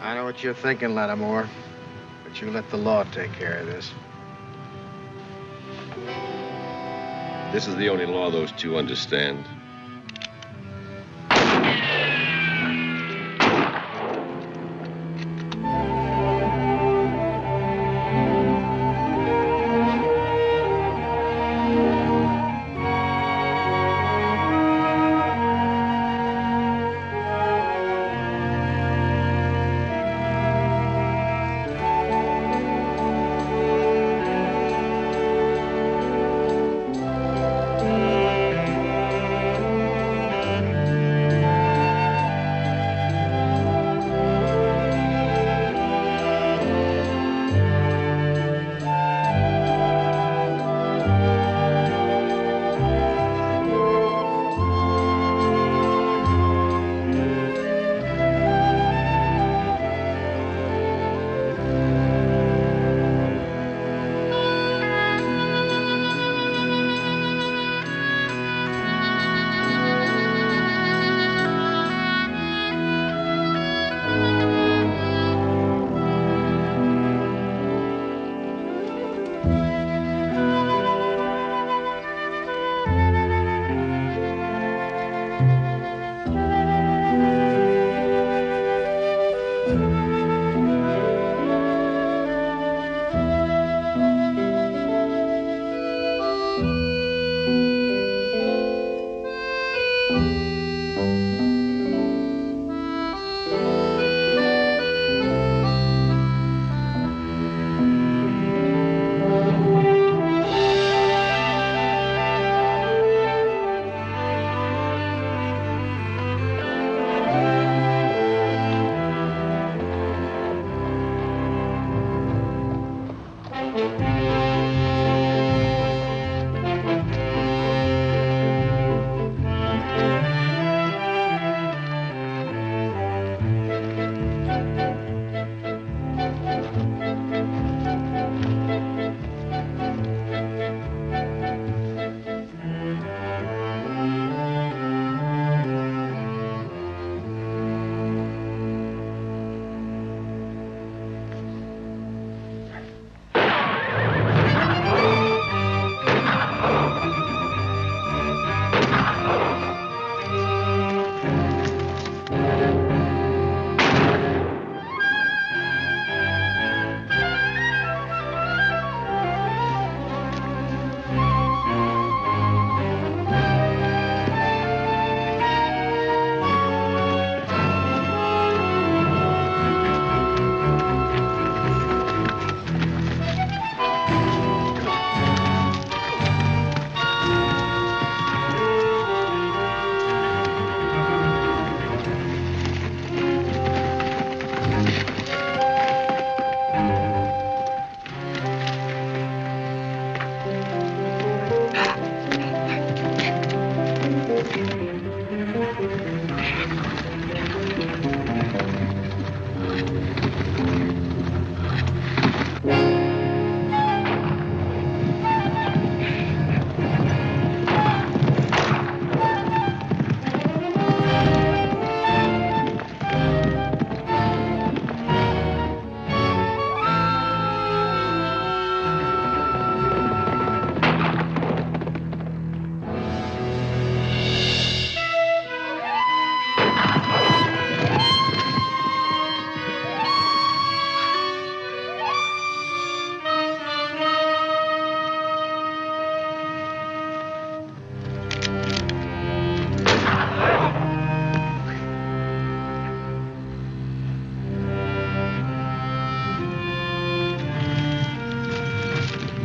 I know what you're thinking, Lattimore, but you let the law take care of this. This is the only law those two understand.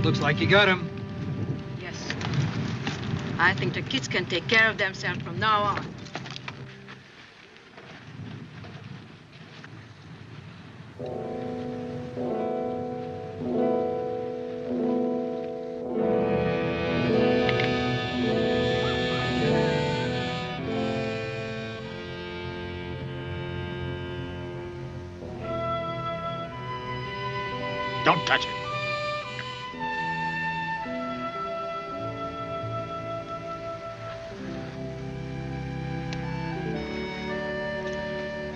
Looks like you got him. Yes. I think the kids can take care of themselves from now on. Don't touch it.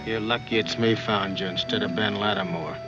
You're lucky it's me found you instead of Ben Lattimore.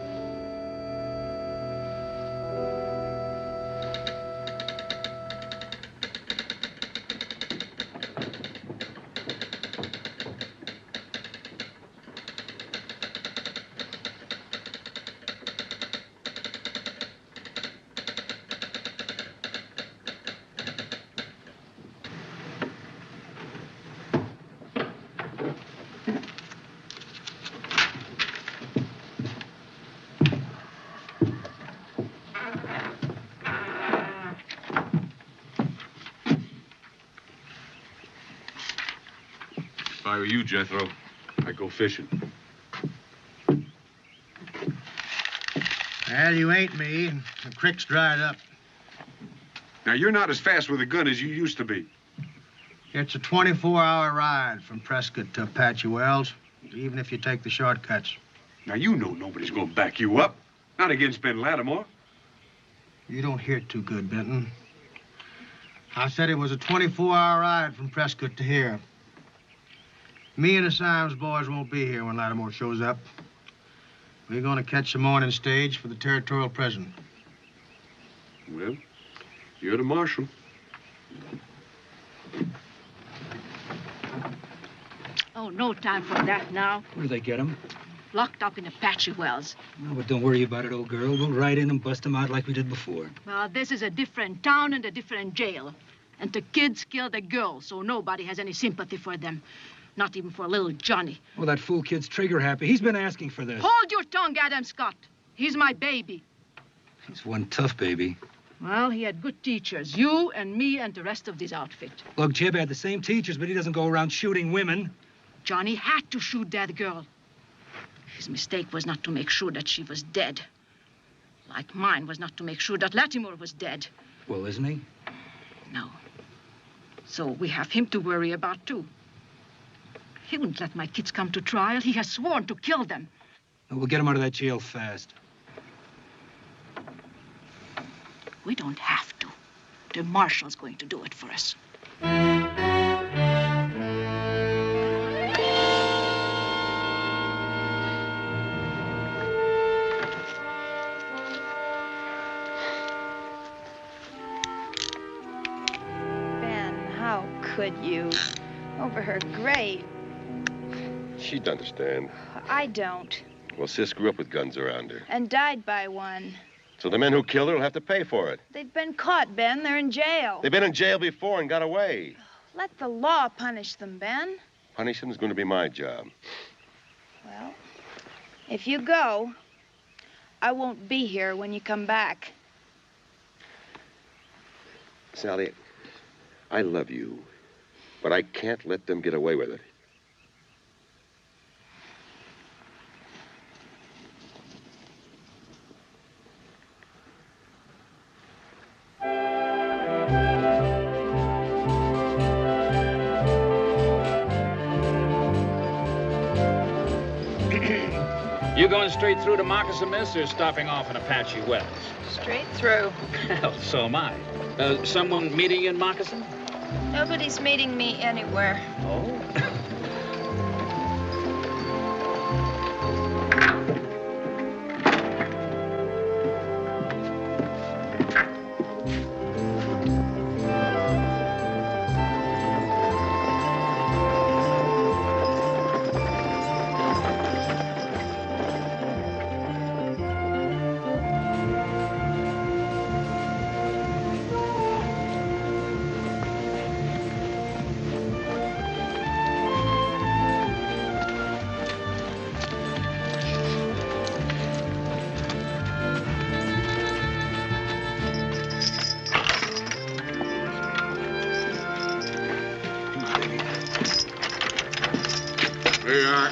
If I were you, Jethro, I'd go fishing. Well, you ain't me. The creek's dried up. Now, you're not as fast with a gun as you used to be. It's a 24-hour ride from Prescott to Apache Wells, even if you take the shortcuts. Now, you know nobody's gonna back you up. Not against Ben Lattimore. You don't hear too good, Benton. I said it was a 24-hour ride from Prescott to here. Me and the Symes boys won't be here when Lattimore shows up. We're gonna catch the morning stage for the territorial prison. Well, you're the marshal. Oh, no time for that now. Where do they get him? Locked up in Apache Wells. No, but don't worry about it, old girl. We'll ride in and bust them out like we did before. Well, this is a different town and a different jail. And the kids killed a girl, so nobody has any sympathy for them. Not even for little Johnny. Well, that fool kid's trigger happy. He's been asking for this. Hold your tongue, Adam Scott. He's my baby. He's one tough baby. Well, he had good teachers. You and me and the rest of this outfit. Look, Jib had the same teachers, but he doesn't go around shooting women. Johnny had to shoot that girl. His mistake was not to make sure that she was dead. Like mine was not to make sure that Lattimore was dead. Well, isn't he? No. So we have him to worry about, too. He wouldn't let my kids come to trial. He has sworn to kill them. We'll get him out of that jail fast. We don't have to. The marshal's going to do it for us. Ben, how could you? Over her grave. She'd understand. I don't. Well, Sis grew up with guns around her. And died by one. So the men who killed her will have to pay for it. They've been caught, Ben. They're in jail. They've been in jail before and got away. Let the law punish them, Ben. Punishing them is going to be my job. Well, if you go, I won't be here when you come back. Sally, I love you, but I can't let them get away with it. You going straight through to Moccasin, miss, or stopping off in Apache Wells? Straight through. Well, so am I. Someone meeting you in Moccasin? Nobody's meeting me anywhere. Oh? There you are.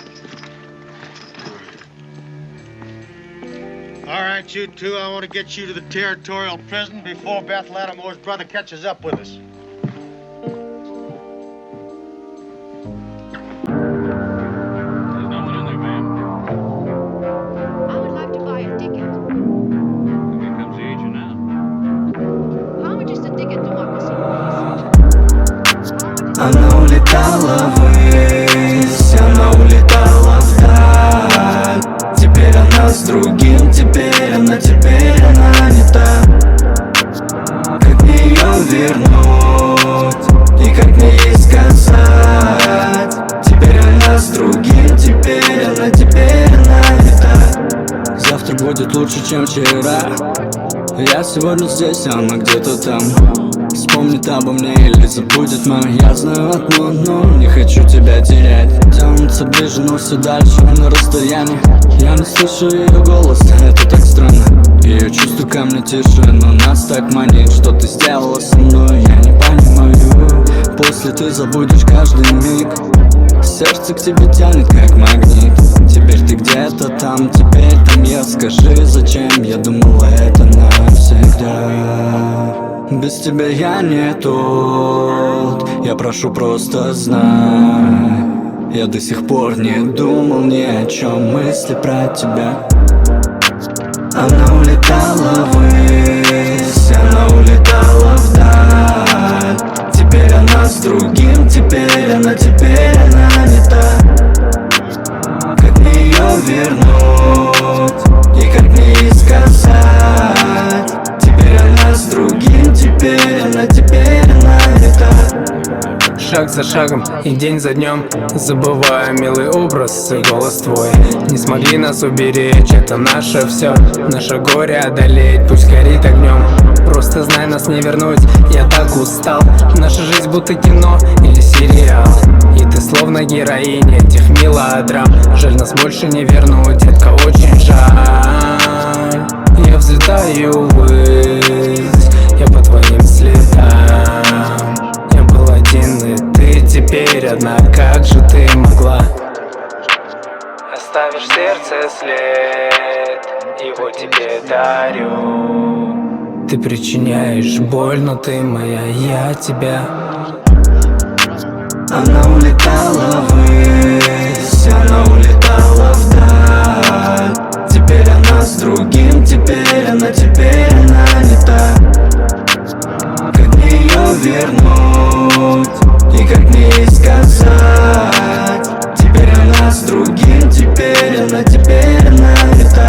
All right, you two, I want to get you to the territorial prison before Beth Lattimore's brother catches up with us. There's no one in there, ma'am. I would like to buy a ticket. Here comes the agent now. How much is the ticket to Moccasin, please? Она улетала ввысь, она улетала вдаль. будет лучше, чем вчера. Я сегодня здесь, она где-то там. Вспомнит обо мне или забудет, но я знаю одно, но не хочу тебя терять. Тянутся ближе, но все дальше на расстоянии. Я не слышу ее голос, это так странно. Ее чувства ко мне тише, но нас так манит. Что ты сделала со мной, я не понимаю. После ты забудешь каждый миг. Сердце к тебе тянет, как магнит. Теперь ты где-то там, теперь там я. Скажи, зачем я думала это навсегда. Без тебя я не тут. Я прошу, просто знай. Я до сих пор не думал ни о чем, мысли про тебя. Она улетала ввысь, она улетала вдаль. Теперь она с другим, теперь она не та. Как мне ее вернуть и как мне ей сказать? Теперь она с другим, теперь она не та. Шаг за шагом и день за днем, забывая милый образ и голос твой. Не смогли нас уберечь, это наше все. Наше горе одолеть, пусть горит огнем. Просто знай, нас не вернуть, я так устал. Наша жизнь будто кино или сериал, и ты словно героиня этих мелодрам. Жаль, нас больше не вернуть, детка, очень жаль. Я взлетаю ввысь, я по твоим следам. Я был один, и ты теперь одна. Как же ты могла? Оставишь в сердце след, его тебе дарю. Ты причиняешь боль, но ты моя, я тебя. Она улетала ввысь, она улетала вдаль. Теперь она с другим, теперь она не та. Как мне ее вернуть и как мне ей сказать? Теперь она с другим, теперь она не та.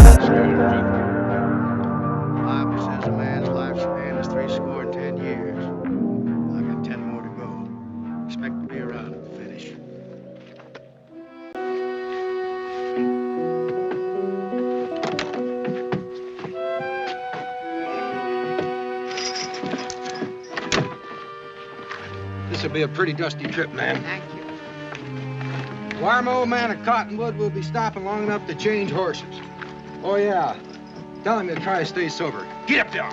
Bible says a man's lifespan is 70 years. I've got 10 more to go. Expect to be around at the finish. This'll be a pretty dusty trip, man. Thank you. Wire my old man at Cottonwood will be stopping long enough to change horses. Oh, yeah. Tell him to try to stay sober. Get up there!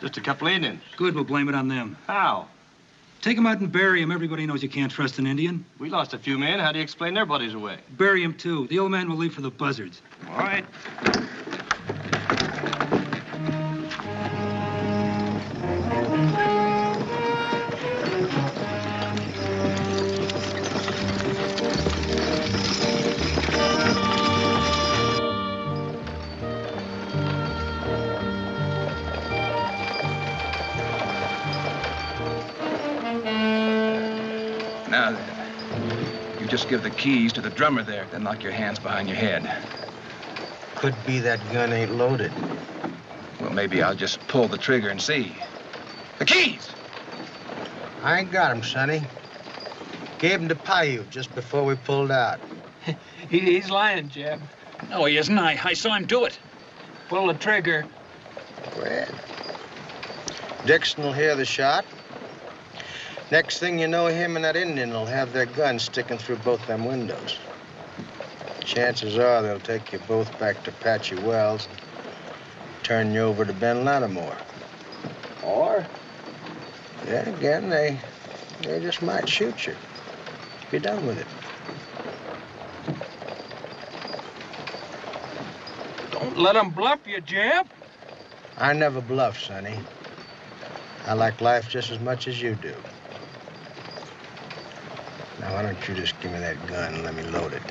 Just a couple of Indians. Good, we'll blame it on them. How? Take them out and bury them. Everybody knows you can't trust an Indian. We lost a few men. How do you explain their buddies away? Bury them, too. The old man will leave for the buzzards. All right. Now then, you just give the keys to the drummer there, then lock your hands behind your head. Could be that gun ain't loaded. Well, maybe I'll just pull the trigger and see. The keys! I ain't got 'em, Sonny. Gave 'em to Paiute just before we pulled out. He's lying, Jeb. No, he isn't. I saw him do it. Pull the trigger. Well, Dixon will hear the shot. Next thing you know, him and that Indian will have their guns sticking through both them windows. Chances are they'll take you both back to Apache Wells and turn you over to Ben Lattimore. Or, then again, they just might shoot you. Be done with it. Don't let him bluff you, Jeb. I never bluff, Sonny. I like life just as much as you do. Now, why don't you just give me that gun and let me load it?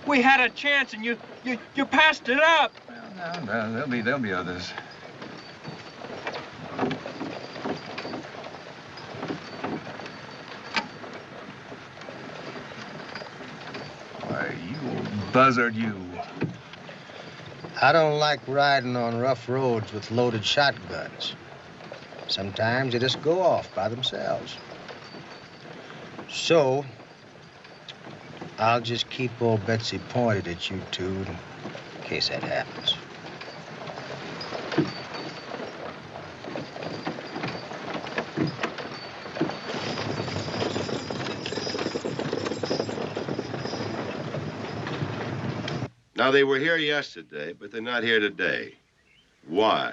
We had a chance and you passed it up. Well, no, there'll be others. Why, you old buzzard, you. I don't like riding on rough roads with loaded shotguns. Sometimes they just go off by themselves. So, I'll just keep old Betsy pointed at you two in case that happens. Now, they were here yesterday, but they're not here today. Why?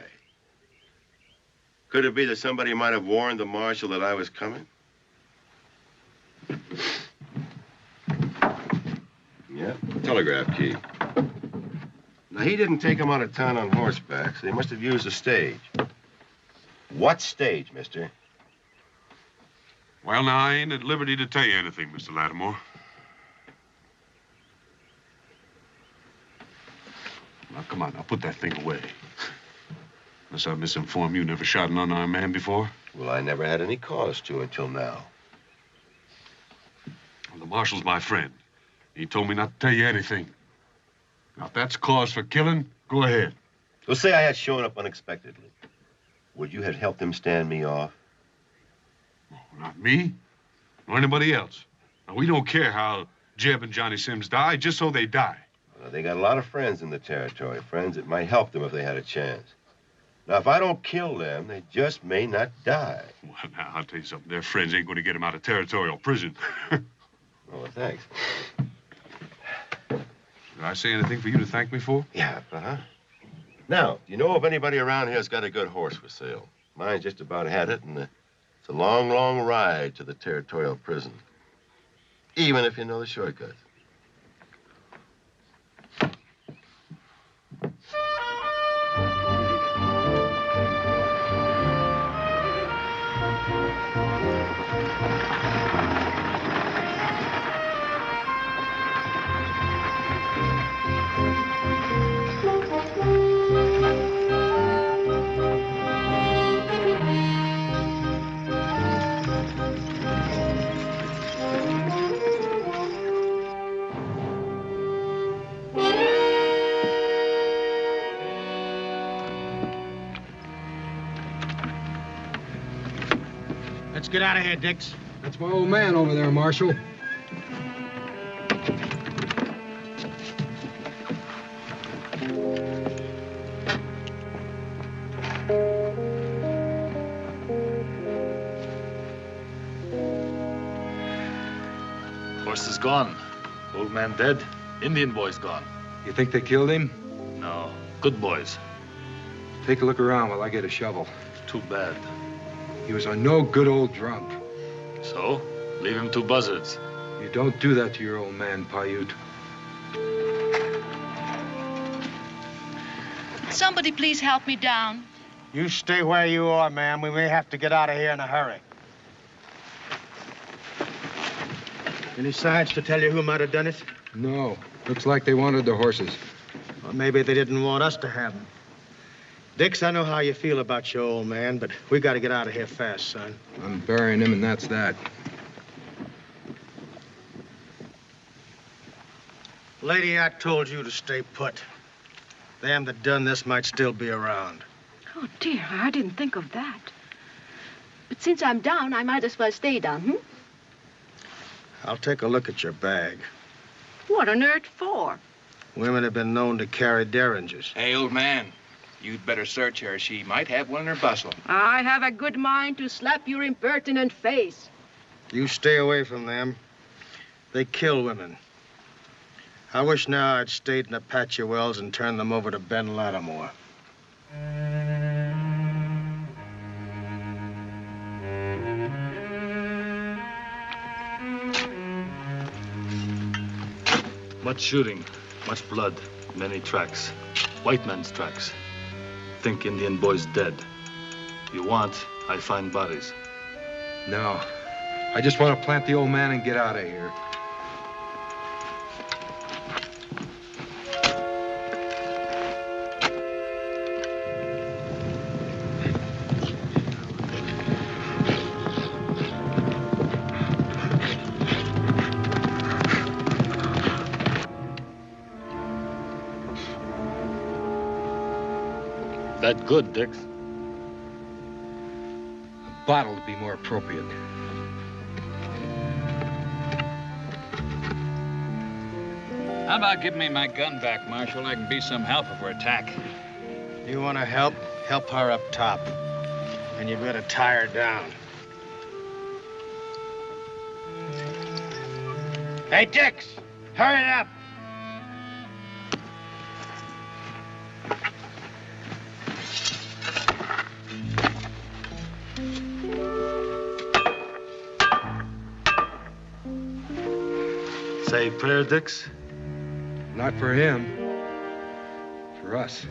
Could it be that somebody might have warned the marshal that I was coming? Yeah, telegraph key. Now, he didn't take him out of town on horseback, so he must have used a stage. What stage, mister? Well, now, I ain't at liberty to tell you anything, Mr. Lattimore. Now, come on, now, put that thing away. Unless I misinformed you, never shot an unarmed man before. Well, I never had any cause to until now. Well, the marshal's my friend. He told me not to tell you anything. Now, if that's cause for killing, go ahead. Well, say I had shown up unexpectedly. Would you have helped him stand me off? Oh, not me, nor anybody else. Now, we don't care how Jeb and Johnny Sims die, just so they die. Well, they got a lot of friends in the territory, friends that might help them if they had a chance. Now, if I don't kill them, they just may not die. Well, now, I'll tell you something. Their friends ain't going to get them out of territorial prison. Oh, thanks. Did I say anything for you to thank me for? Yeah, uh-huh. Now, do you know if anybody around here's got a good horse for sale? Mine just about had it, and it's a long, long ride to the territorial prison. Even if you know the shortcuts. Let's get out of here, Dix. That's my old man over there, Marshal. Horse is gone. Old man dead. Indian boy's gone. You think they killed him? No. Good boys. Take a look around while I get a shovel. Too bad. He was a no good old drunk. So? Leave him to buzzards. You don't do that to your old man, Paiute. Somebody please help me down. You stay where you are, ma'am. We may have to get out of here in a hurry. Any signs to tell you who might have done it? No. Looks like they wanted the horses. Well, maybe they didn't want us to have them. Dix, I know how you feel about your old man, but we got to get out of here fast, son. I'm burying him, and that's that. Lady, I told you to stay put. Them that done this might still be around. Oh, dear, I didn't think of that. But since I'm down, I might as well stay down, I'll take a look at your bag. What on earth for? Women have been known to carry derringers. Hey, old man, you'd better search her. She might have one in her bustle. I have a good mind to slap your impertinent face. You stay away from them. They kill women. I wish now I'd stayed in Apache Wells and turned them over to Ben Lattimore. Much shooting, much blood, many tracks. White man's tracks. Think Indian boy's dead. You want, I find bodies. No. I just want to plant the old man and get out of here. That good, Dix? A bottle would be more appropriate. How about giving me my gun back, Marshal? I can be some help if we're attacked. You want to help? Help her up top. And you better tie her down. Hey, Dix! Hurry it up! Say prayer, Dix? Not for him. For us.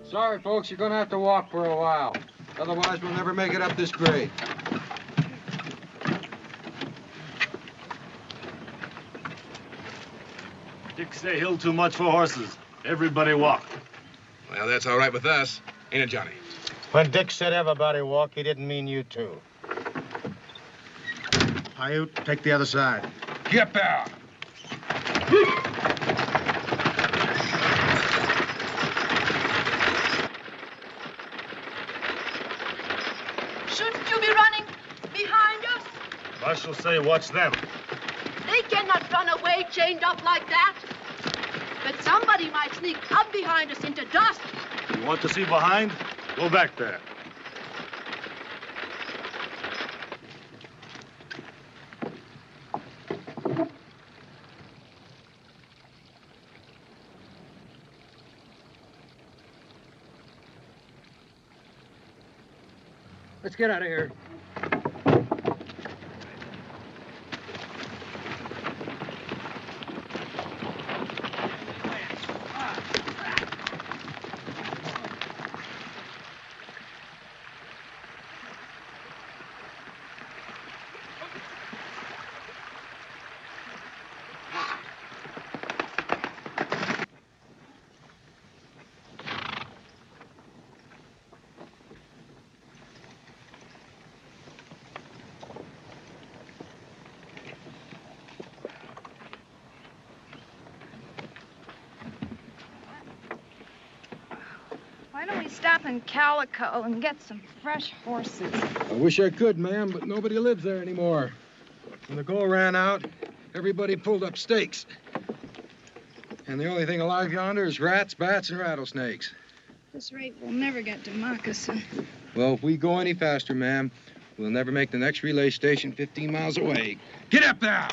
Sorry, folks, you're gonna have to walk for a while. Otherwise, we'll never make it up this grade. Dix say hill too much for horses. Everybody walk. Well, that's all right with us. Ain't it, Johnny? When Dick said everybody walk, he didn't mean you two. Paiute, take the other side. Get there! Shouldn't you be running behind us? Marshal say watch them. They cannot run away chained up like that. But somebody might sneak up behind us into dust. You want to see behind? Go back there. Let's get out of here. Why don't we stop in Calico and get some fresh horses? I wish I could, ma'am, but nobody lives there anymore. When the gold ran out, everybody pulled up stakes. And the only thing alive yonder is rats, bats, and rattlesnakes. At this rate, we'll never get to Moccasin. Well, if we go any faster, ma'am, we'll never make the next relay station 15 miles away. Get up there!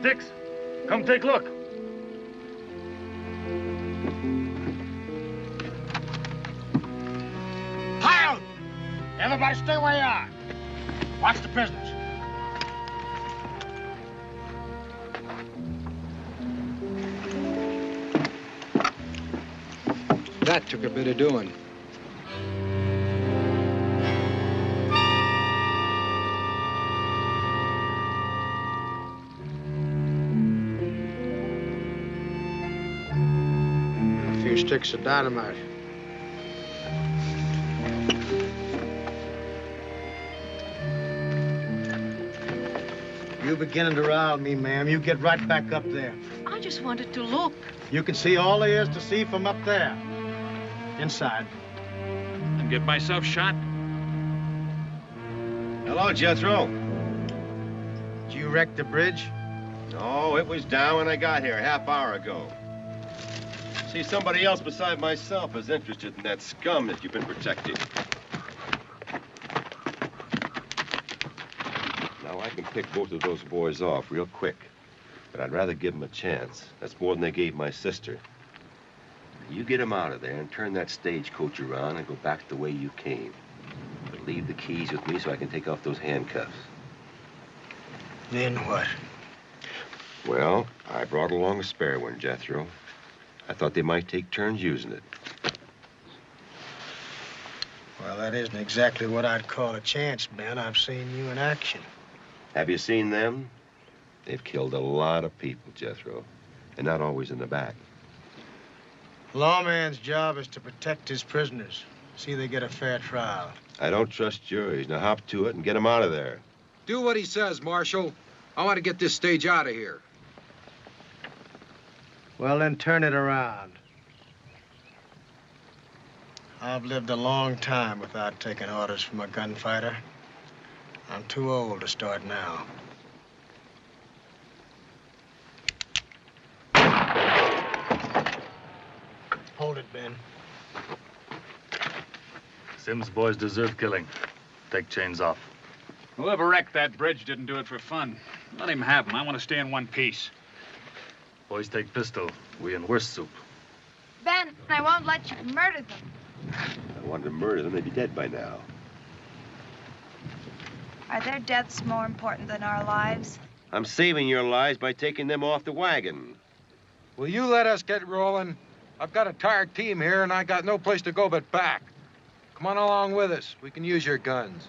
Dix, come take a look. Hi! Everybody stay where you are. Watch the prisoners. That took a bit of doing. A few sticks of dynamite. You beginning to rile me, ma'am. You get right back up there. I just wanted to look. You can see all there is to see from up there. Inside. And get myself shot? Hello, Jethro. Did you wreck the bridge? No, it was down when I got here a half hour ago. See, somebody else beside myself is interested in that scum that you've been protecting. Now, I can pick both of those boys off real quick, but I'd rather give them a chance. That's more than they gave my sister. You get them out of there and turn that stagecoach around and go back the way you came. But leave the keys with me so I can take off those handcuffs. Then what? Well, I brought along a spare one, Jethro. I thought they might take turns using it. Well, that isn't exactly what I'd call a chance, Ben. I've seen you in action. Have you seen them? They've killed a lot of people, Jethro, and not always in the back. Lawman's job is to protect his prisoners. See they get a fair trial. I don't trust juries. Now hop to it and get them out of there. Do what he says, Marshal. I want to get this stage out of here. Well, then turn it around. I've lived a long time without taking orders from a gunfighter. I'm too old to start now. Hold it, Ben. Sims' boys deserve killing. Take chains off. Whoever wrecked that bridge didn't do it for fun. Let him have them. I want to stay in one piece. Boys take pistol. We in worse soup. Ben, I won't let you murder them. wanted to murder them, they'd be dead by now. Are their deaths more important than our lives? I'm saving your lives by taking them off the wagon. Will you let us get rolling? I've got a tired team here, and I got no place to go but back. Come on along with us. We can use your guns.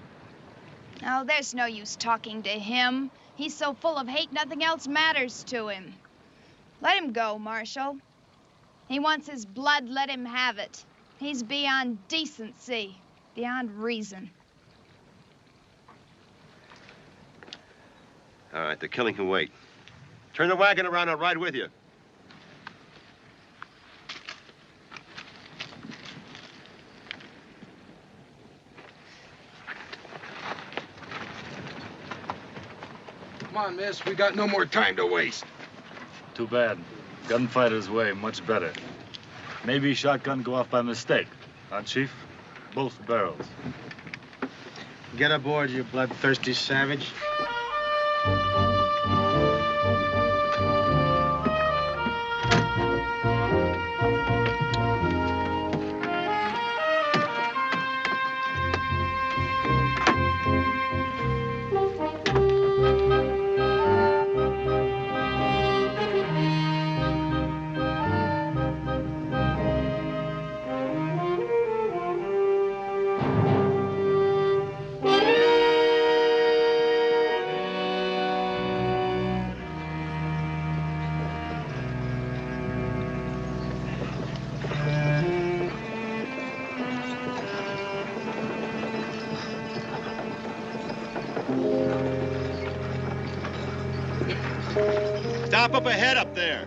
Oh, there's no use talking to him. He's so full of hate, nothing else matters to him. Let him go, Marshal. He wants his blood, let him have it. He's beyond decency, beyond reason. All right, the killing can wait. Turn the wagon around, I'll ride with you. Come on, miss. We got no more time to waste. Too bad. Gunfighter's way, much better. Maybe shotgun go off by mistake. Huh, Chief? Both barrels. Get aboard, you bloodthirsty savage. Stop up ahead up there.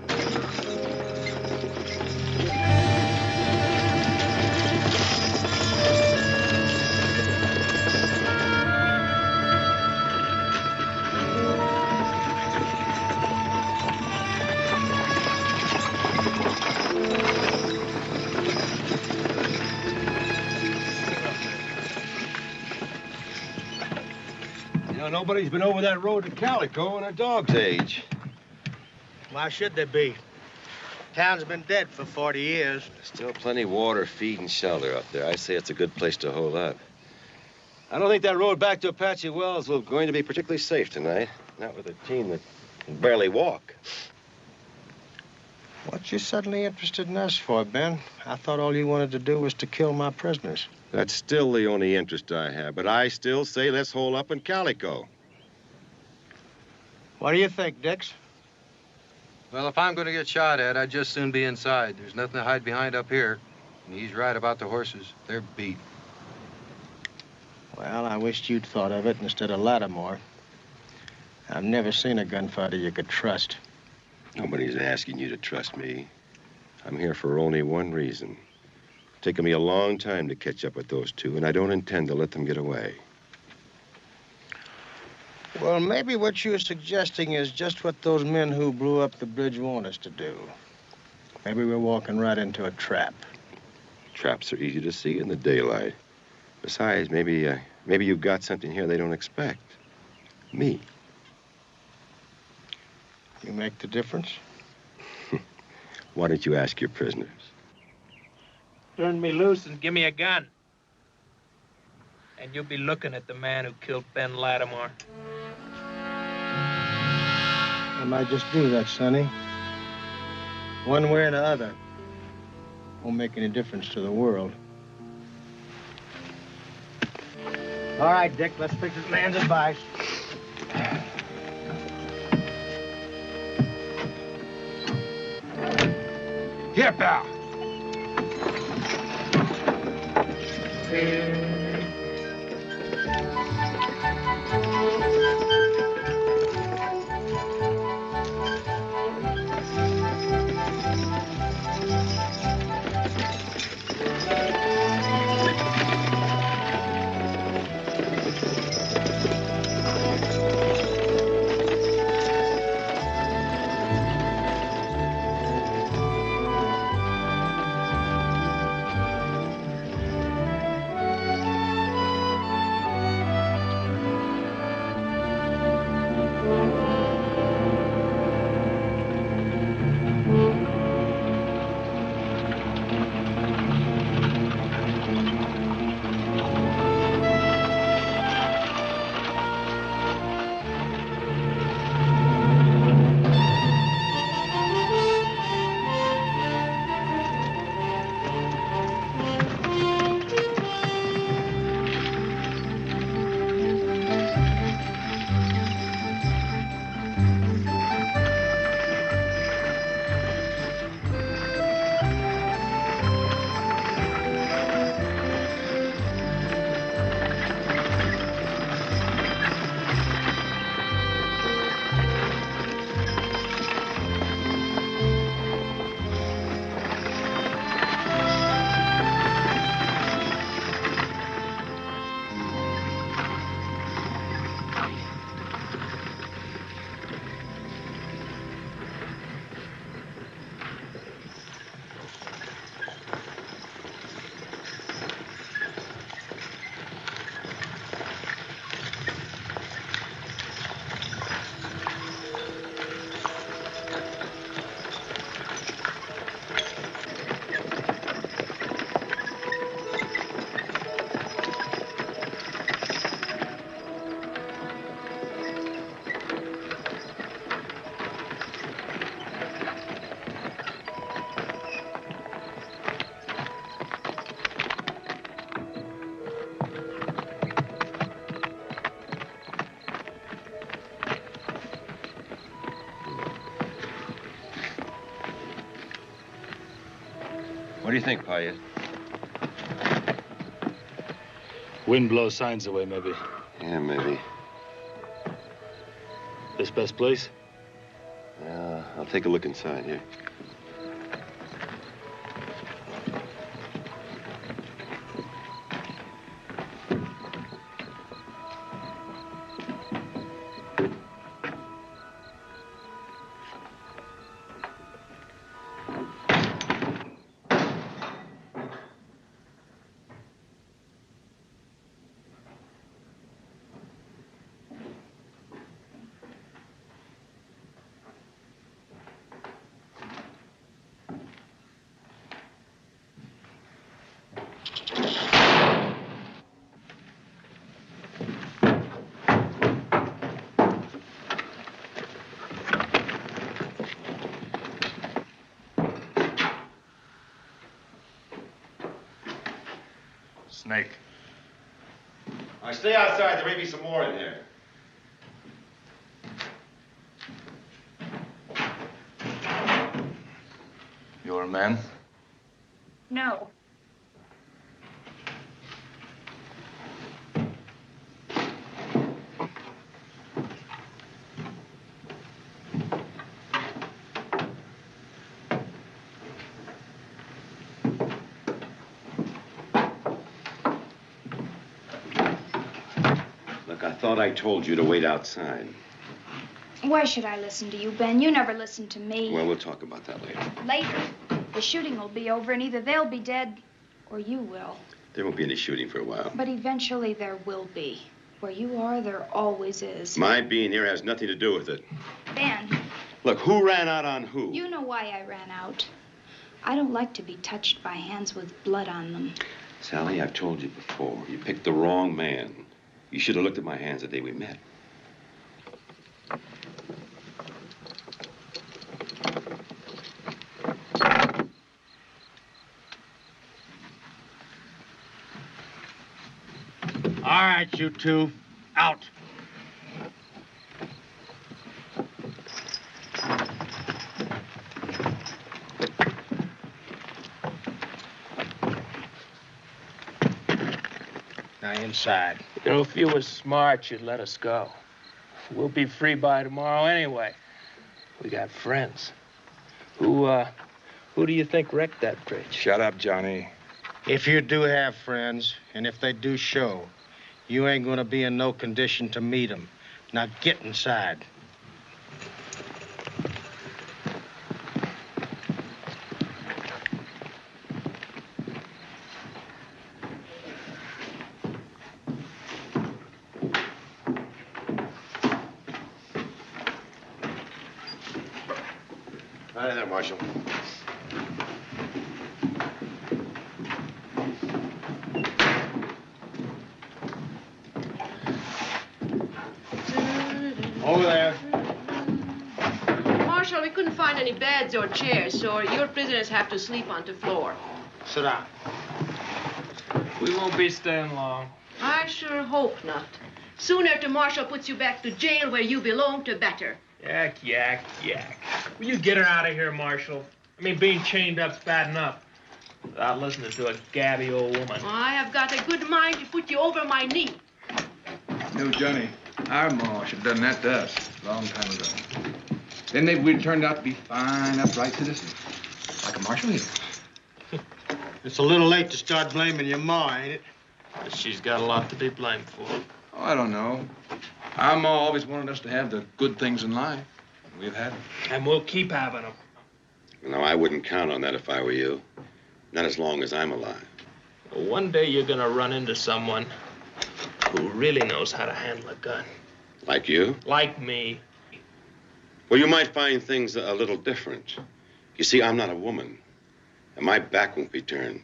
You know, nobody's been over that road to Calico in a dog's age. Why should there be? Town's been dead for 40 years. Still plenty of water, feed, and shelter up there. I say it's a good place to hold up. I don't think that road back to Apache Wells is going to be particularly safe tonight. Not with a team that can barely walk. What you suddenly interested in us for, Ben? I thought all you wanted to do was to kill my prisoners. That's still the only interest I have, but I still say let's hole up in Calico. What do you think, Dix? Well, if I'm going to get shot at, I'd just soon be inside. There's nothing to hide behind up here. And he's right about the horses. They're beat. Well, I wished you'd thought of it instead of Lattimore. I've never seen a gunfighter you could trust. Nobody's asking you to trust me. I'm here for only one reason. It's taken me a long time to catch up with those two, and I don't intend to let them get away. Well, maybe what you're suggesting is just what those men who blew up the bridge want us to do. Maybe we're walking right into a trap. Traps are easy to see in the daylight. Besides, maybe you've got something here they don't expect. Me. You make the difference? Why don't you ask your prisoners? Turn me loose and give me a gun. And you'll be looking at the man who killed Ben Lattimore. I might just do that, Sonny. One way or the other. Won't make any difference to the world. All right, Dick, let's pick this man's advice. Here, pal. What do you think, Payet? Wind blows signs away, maybe. Yeah, maybe. This best place? Yeah, I'll take a look inside here. Snake. I stay outside. There may be some more in here. You're a man? No. Look, I thought I told you to wait outside. Why should I listen to you, Ben? You never listen to me. Well, we'll talk about that later. Later, the shooting will be over, and either they'll be dead or you will. There won't be any shooting for a while. But eventually there will be. Where you are, there always is. My being here has nothing to do with it. Ben, Look, who ran out on who? you know why I ran out. I don't like to be touched by hands with blood on them. Sally, I've told you before. You picked the wrong man. You should have looked at my hands the day we met. All right, you two. Out. Now inside. You know, if you were smart, you'd let us go. We'll be free by tomorrow anyway. We got friends. Who do you think wrecked that bridge? Shut up, Johnny. If you do have friends, and if they do show, you ain't gonna be in no condition to meet them. Now get inside. Hi there, Marshal. Over there. Marshal, we couldn't find any beds or chairs, so your prisoners have to sleep on the floor. Sit down. We won't be staying long. I sure hope not. Sooner the marshal puts you back to jail where you belong, the better. Yak, yak, yak. Will you get her out of here, Marshal? I mean, being chained up's bad enough. Without listening to a gabby old woman. I have got a good mind to put you over my knee. No, Johnny. Our ma should have done that to us a long time ago. Then maybe we'd turned out to be fine, upright citizens. Like a marshal here. It's a little late to start blaming your ma, ain't it? She's got a lot to be blamed for. Oh, I don't know. Our ma always wanted us to have the good things in life. And we've had them. And we'll keep having them. No, I wouldn't count on that if I were you. Not as long as I'm alive. One day you're gonna run into someone who really knows how to handle a gun. Like you? Like me. Well, you might find things a little different. You see, I'm not a woman, and my back won't be turned.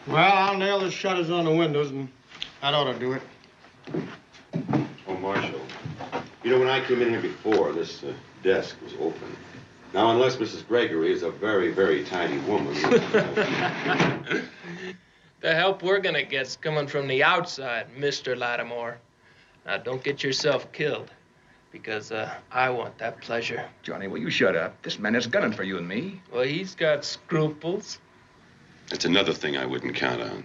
Well, I'll nail the shutters on the windows, and that ought to do it. Oh, Marshal, you know, when I came in here before, this desk was open. Now, unless Mrs. Gregory is a very, very tiny woman. The help we're gonna get's coming from the outside, Mr. Lattimore. Now, don't get yourself killed. Because I want that pleasure. Johnny, will you shut up? This man is gunning for you and me. Well, he's got scruples. That's another thing I wouldn't count on.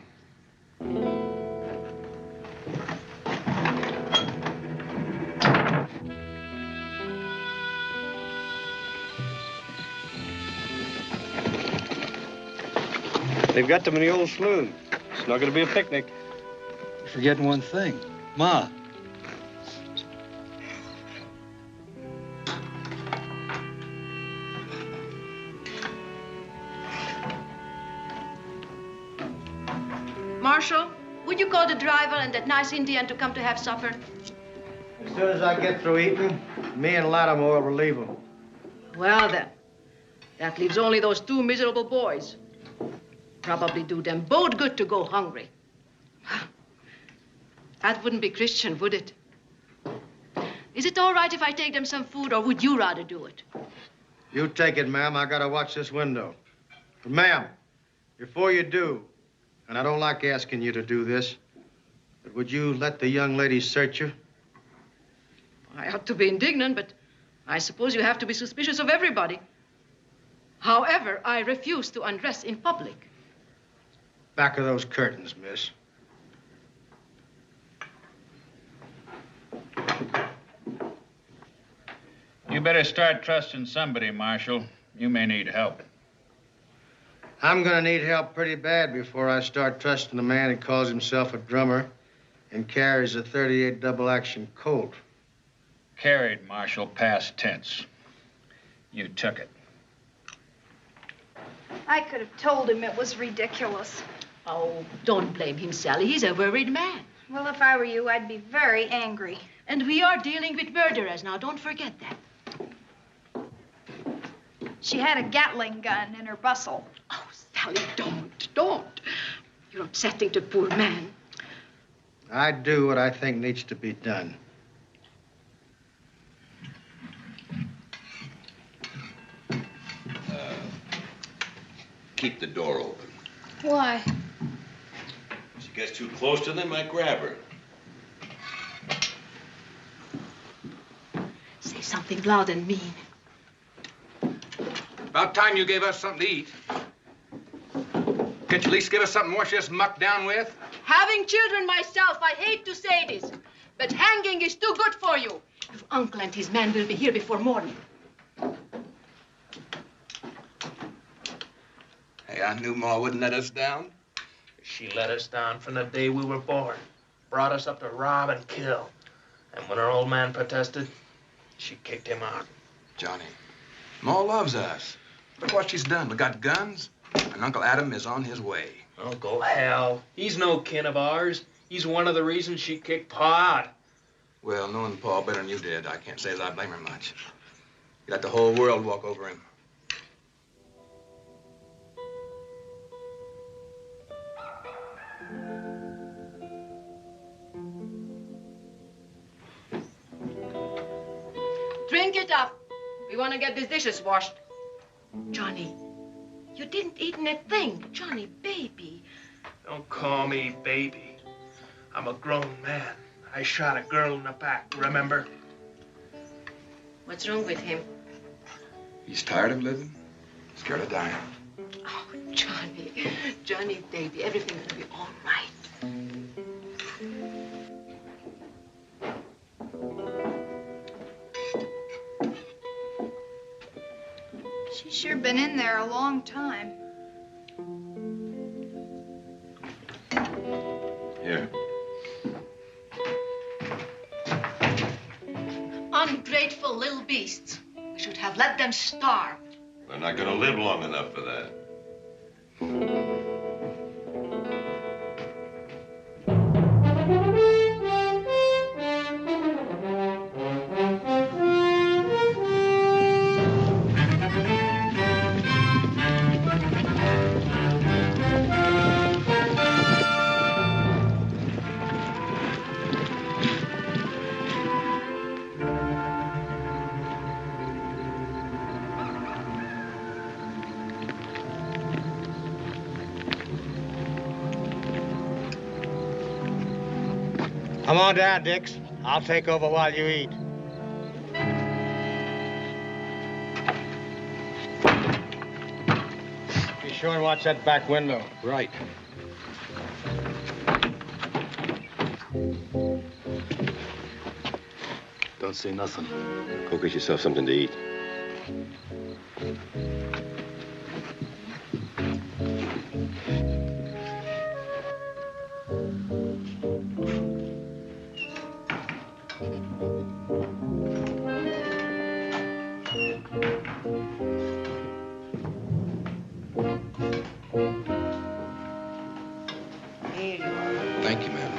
They've got them in the old saloon. It's not going to be a picnic. You're forgetting one thing. Ma. Marshal, would you call the driver and that nice Indian to come to have supper? As soon as I get through eating, me and Lattimore will relieve them. Well, then. That leaves only those two miserable boys. Probably do them both good to go hungry. That wouldn't be Christian, would it? Is it all right if I take them some food, or would you rather do it? You take it, ma'am. I gotta watch this window. But, ma'am, before you do, and I don't like asking you to do this, but would you let the young lady search you? I ought to be indignant, but I suppose you have to be suspicious of everybody. However, I refuse to undress in public. Back of those curtains, miss. You better start trusting somebody, Marshal. You may need help. I'm gonna need help pretty bad before I start trusting a man who calls himself a drummer and carries a .38 double-action Colt. Carried, Marshal, past tense. You took it. I could have told him it was ridiculous. Oh, don't blame him, Sally. He's a worried man. Well, if I were you, I'd be very angry. And we are dealing with murderers now. Don't forget that. She had a Gatling gun in her bustle. Oh, Sally, don't. You're upsetting the poor man. I do what I think needs to be done. Keep the door open. Why? If she gets too close to them, I grab her. Say something loud and mean. About time you gave us something to eat. Can't you at least give us something more to just muck down with? Having children myself, I hate to say this, but hanging is too good for you. Your uncle and his men will be here before morning. Hey, I knew Ma wouldn't let us down. She let us down from the day we were born. Brought us up to rob and kill. And when our old man protested, she kicked him out. Johnny, Ma loves us. Look what she's done. We got guns, and Uncle Adam is on his way. Uncle Hal. He's no kin of ours. He's one of the reasons she kicked Pa out. Well, knowing Pa better than you did, I can't say as I blame her much. You let the whole world walk over him. Drink it up. We want to get these dishes washed. Johnny, you didn't eat a thing. Johnny, baby. Don't call me baby. I'm a grown man. I shot a girl in the back, remember? What's wrong with him? He's tired of living, scared of dying. Oh, Johnny, baby, everything will be all right. She's sure been in there a long time. Here. Ungrateful little beasts. We should have let them starve. We're not gonna live long enough for that. Come on down, Dix. I'll take over while you eat. sure and watch that back window. Right. Don't say nothing. Go get yourself something to eat. Thank you, ma'am.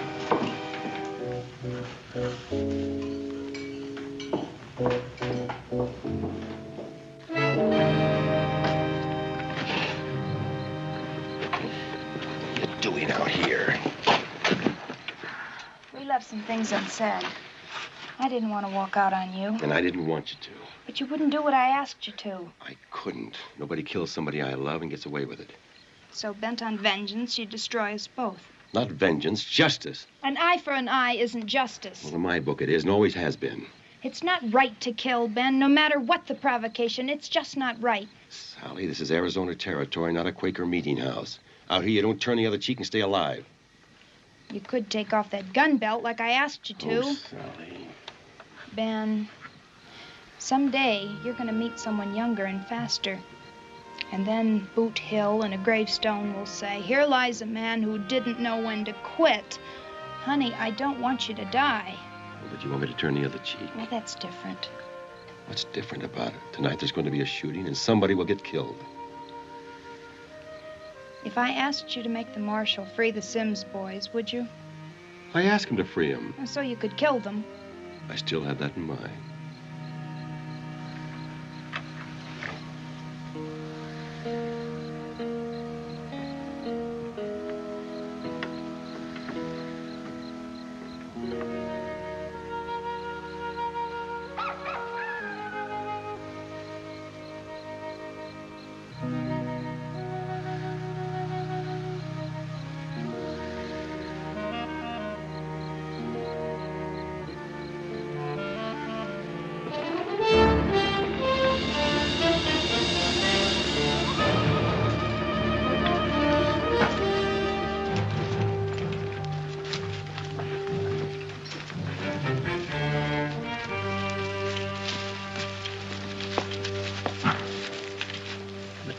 What are you doing out here? We left some things unsaid. I didn't want to walk out on you. And I didn't want you to. But you wouldn't do what I asked you to. I couldn't. Nobody kills somebody I love and gets away with it. So bent on vengeance, you'd destroy us both. Not vengeance, justice. An eye for an eye isn't justice. Well, in my book it is and always has been. It's not right to kill, Ben, no matter what the provocation. It's just not right. Sally, this is Arizona territory, not a Quaker meeting house. Out here, you don't turn the other cheek and stay alive. You could take off that gun belt like I asked you to. Oh, Sally. Ben, someday you're going to meet someone younger and faster. And then Boot Hill and a gravestone will say, "Here lies a man who didn't know when to quit." Honey, I don't want you to die. Oh, but you want me to turn the other cheek? Well, that's different. What's different about it? Tonight there's going to be a shooting and somebody will get killed. If I asked you to make the marshal free the Sims boys, would you? I asked him to free him. So you could kill them. I still have that in mind.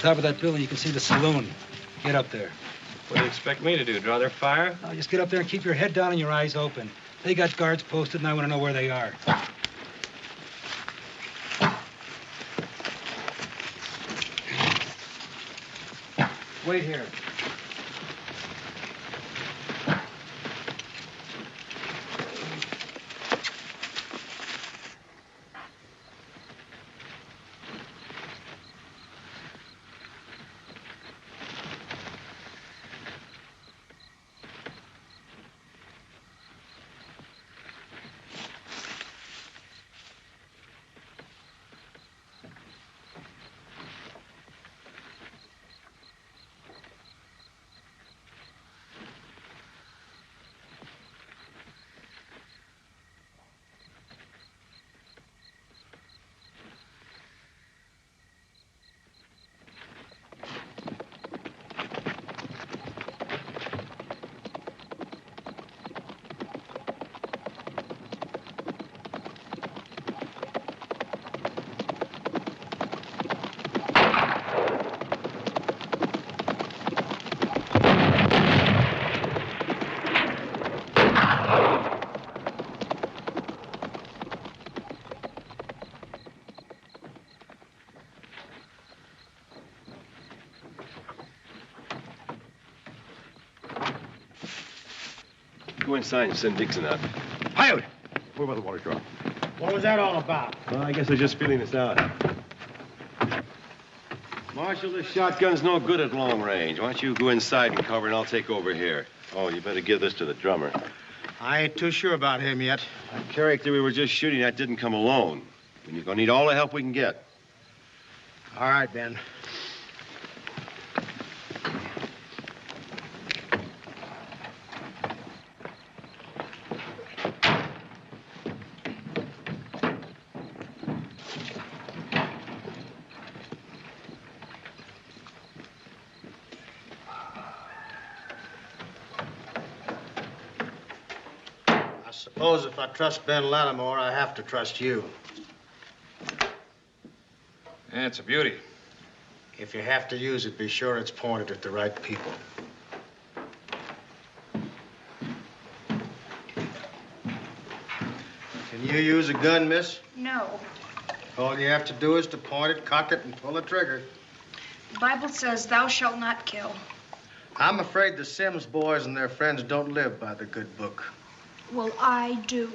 Top of that building, you can see the saloon. Get up there. What do you expect me to do, draw their fire? No, just get up there and keep your head down and your eyes open. They got guards posted, and I want to know where they are. Wait here. Go inside and send Dixon out. Hi-out! Where about the water drop? What was that all about? Well, I guess they're just feeling us out. Marshal, this shotgun's no good at long range. Why don't you go inside and cover, and I'll take over here. Oh, you better give this to the drummer. I ain't too sure about him yet. That character we were just shooting at didn't come alone. And you're gonna need all the help we can get. All right, Ben. Suppose if I trust Ben Lattimore, I have to trust you. Yeah, it's a beauty. If you have to use it, be sure it's pointed at the right people. Can you use a gun, miss? No. All you have to do is to point it, cock it, and pull the trigger. The Bible says, thou shalt not kill. I'm afraid the Sims boys and their friends don't live by the good book. Well, I do.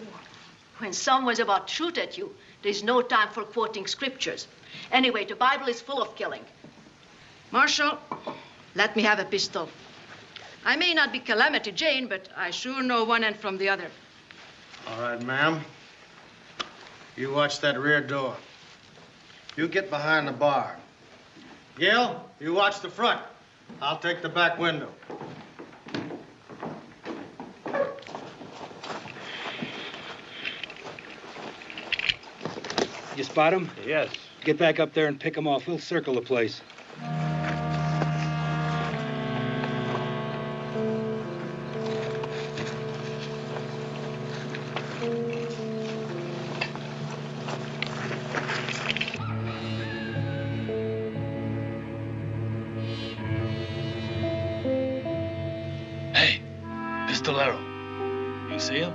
When someone's about to shoot at you, there's no time for quoting scriptures. Anyway, the Bible is full of killing. Marshal, let me have a pistol. I may not be Calamity Jane, but I sure know one end from the other. All right, ma'am. You watch that rear door. You get behind the bar. Gil, you watch the front. I'll take the back window. You spot him? Yes. Get back up there and pick him off. We'll circle the place. Hey, Pistolero. You see him?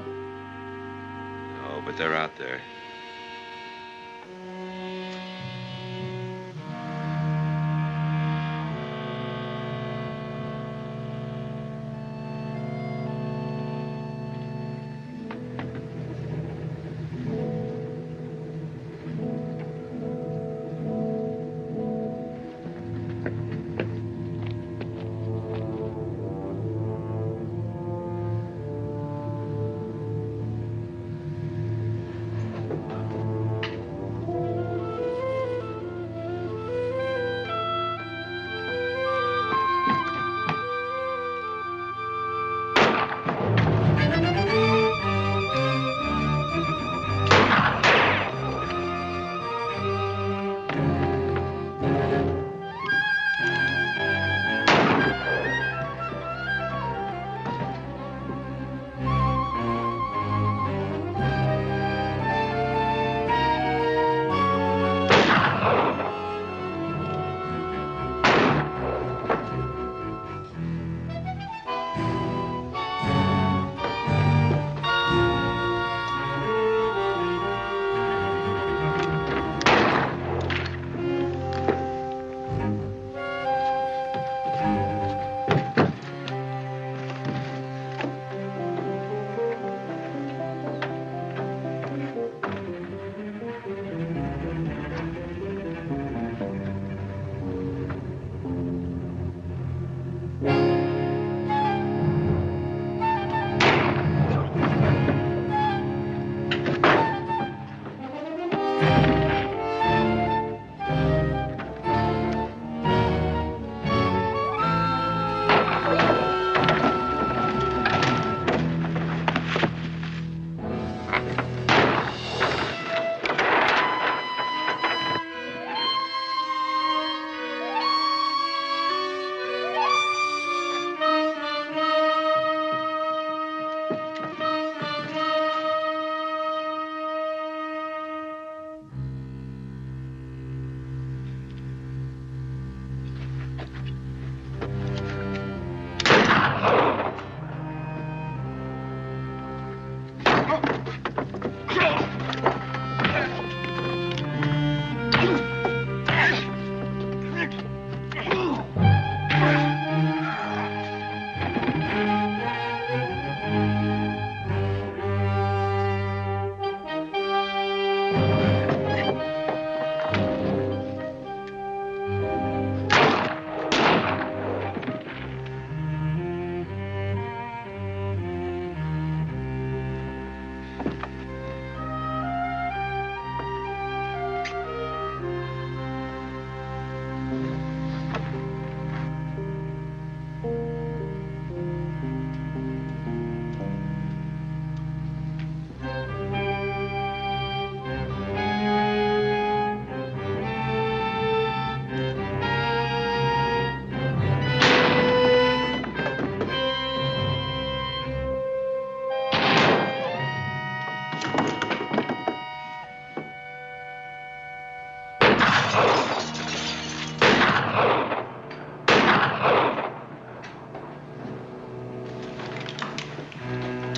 No, but they're out there.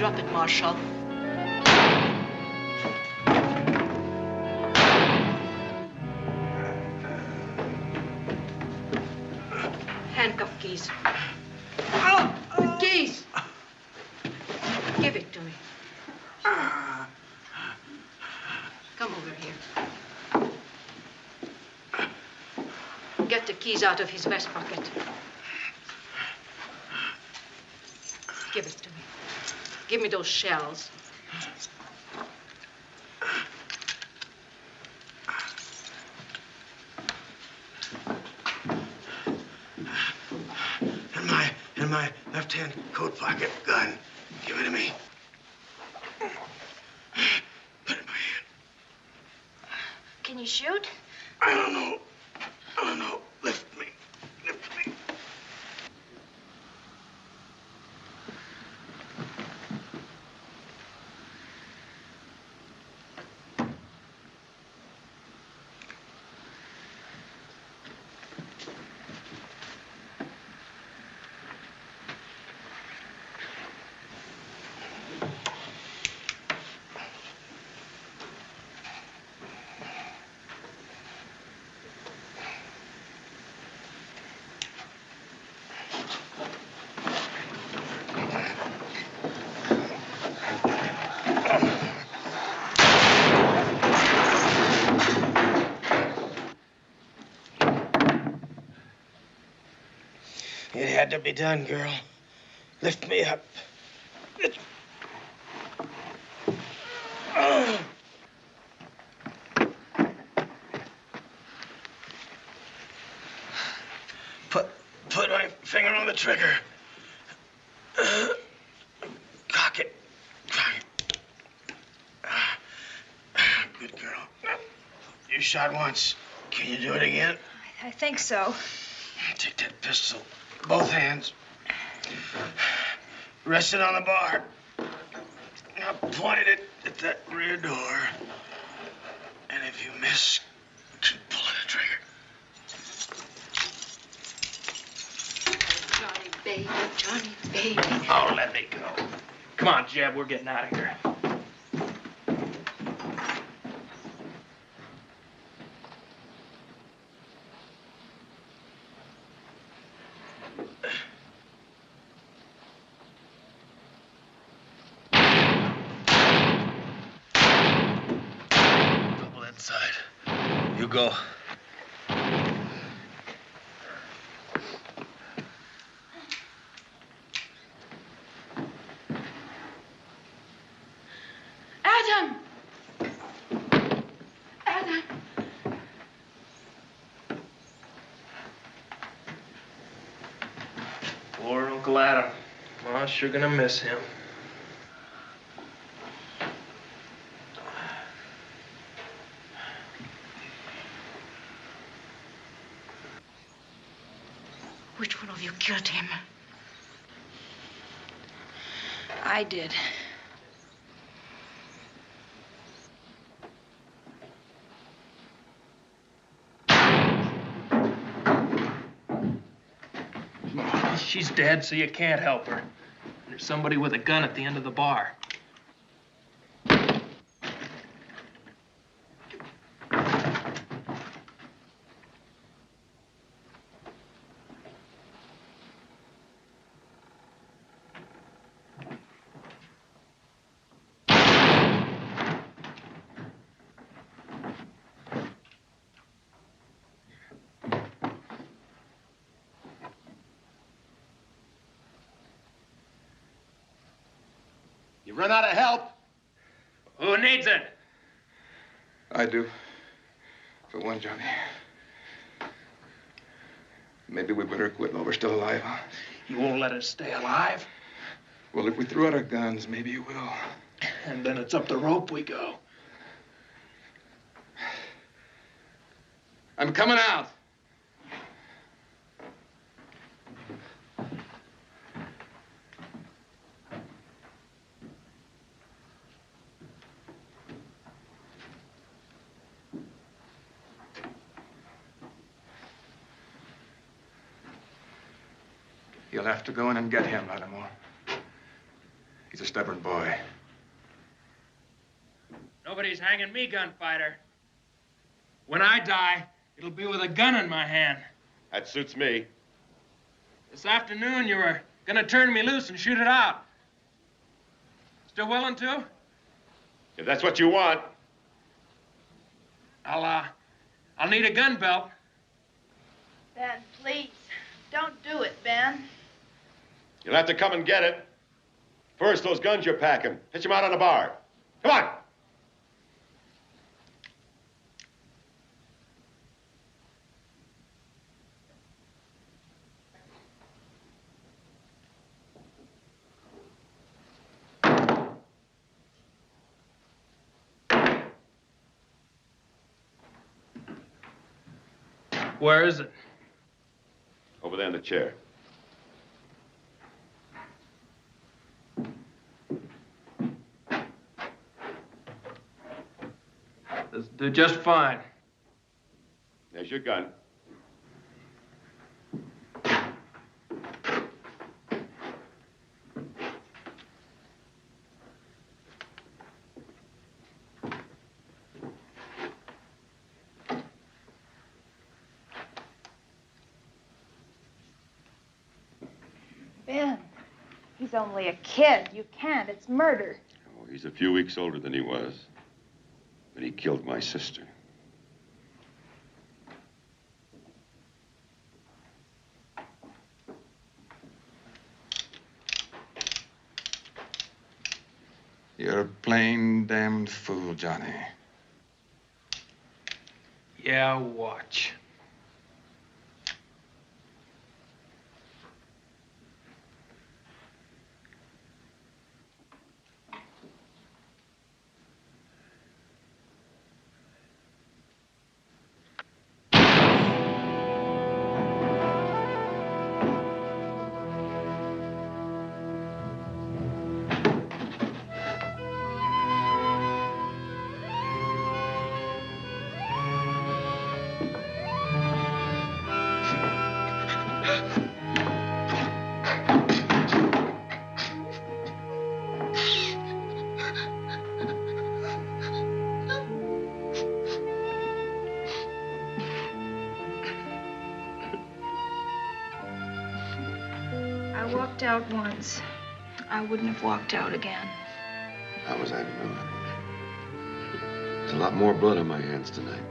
Drop it, Marshal. Handcuff keys. The keys. Give it to me. Come over here. Get the keys out of his vest pocket. Give it to me. Give me those shells. In my left-hand coat pocket. Gun. Give it to me. Put it in my hand. Can you shoot? I don't know. Lift me. It had to be done, girl. Lift me up. Put my finger on the trigger. Cock it. Good girl. You shot once. Can you do it again? I think so. Take that pistol. Both hands. Rest it on the bar. Now pointed it at that rear door. And if you miss, keep pulling the trigger. Johnny, baby. Oh, let me go. Come on, Jeb, we're getting out of here. Couple inside. You go. Adam! Poor Uncle Adam. Ma's sure gonna miss him. Which one of you killed him? I did. She's dead, so you can't help her. There's somebody with a gun at the end of the bar. You run out of help? Who needs it? I do. For one, Johnny. Maybe we better quit while we're still alive, huh? You won't let us stay alive? Well, if we threw out our guns, maybe you will. And then it's up the rope we go. I'm coming out. You'll have to go in and get him, Lattimore. He's a stubborn boy. Nobody's hanging me, gunfighter. When I die, it'll be with a gun in my hand. That suits me. This afternoon, you were gonna turn me loose and shoot it out. Still willing to? If that's what you want. I'll need a gun belt. Ben, please. Don't do it, Ben. You'll have to come and get it. First, those guns you're packing. Pitch them out on the bar. Come on. Where is it? Over there in the chair. This'll do just fine. There's your gun. Ben, he's only a kid. You can't. It's murder. Oh, he's a few weeks older than he was. But he killed my sister. You're a plain damned fool, Johnny. Yeah, watch. I walked out once. I wouldn't have walked out again. How was I to know that? There's a lot more blood on my hands tonight.